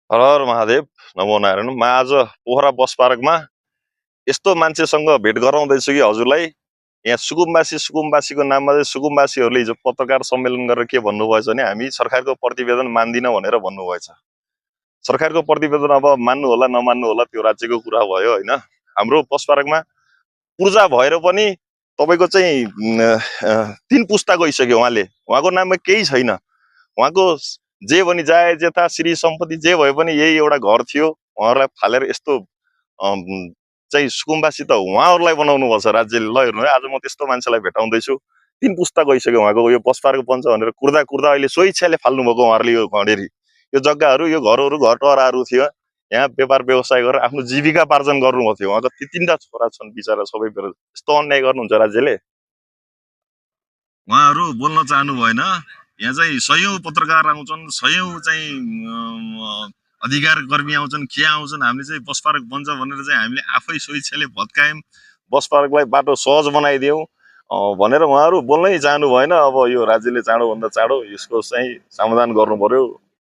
हर हर महादेव। नमो नारायण। म आज पोखरा बस पार्कमा यस्तो मान्छेसँग भेट गराउँदैछु कि हजुरलाई, यहाँ सुकुम्बासीको नाममा चाहिँ सुकुम्बासीहरूले हिजो पत्रकार सम्मेलन गरेर के भन्नुभएछ भने हामी सरकारको प्रतिवेदन मान्दिनँ भनेर भन्नुभएछ। सरकारको प्रतिवेदन अब मान्नु होला नमान्नु होला त्यो राज्यको कुरा भयो हैन। हाम्रो बस पार्कमा पूर्जा भएर पनि तपाईको चाहिँ 3 पुस्ता गइसक्यो। उहाँको नाममा केही छैन। उहाँको जे पनि जायजेता श्री सम्पत्ति जे भए पनि यही एउटा घर थियो। उहाँहरूलाई फालेर यस्तो चाहिँ सुकुम्बासी त उहाँहरूलाई बनाउनु पर्छ राज्यले। ल हेर्नु है, आज म त्यस्तो मान्छेलाई भेटाउँदैछु। 3 पुस्ता गइसक्यो उहाँको। यो बस पार्क बन्छ भनेर कुर्दा कुर्दा अहिले स्वेच्छाले फाल्नु भएको उहाँहरूले यो खडेरी यो जग्गाहरू यो घरहरू घर टराहरू थियो। यहाँ व्यापार व्यवसाय गरेर आफ्नो जीविका पार्जन गर्नुभएको थियो। उहाँको 3टा छोरा छन् बिचारा सबै बेर। यस्तो अन्याय गर्नुहुन्छ राज्यले। उहाँहरू बोल्न चाहनु भएन। यहाँ चाहिँ सयौं पत्रकार आउँछन्, सयौं चाहिँ अधिकार कर्मी आउँछन्, के आउँछन्। हामीले चाहिँ बस पार्क बन्छ भनेर चाहिँ हामीले आफै स्वेच्छाले भत्कायौं, बस पार्कलाई बाटो सहज बनाइदियौं भनेर उहाँहरू बोल्नै चाहनु भएन। अब यो राज्यले चाँडो भन्दा चाँडो यसको चाहिँ समाधान गर्नु पर्यो।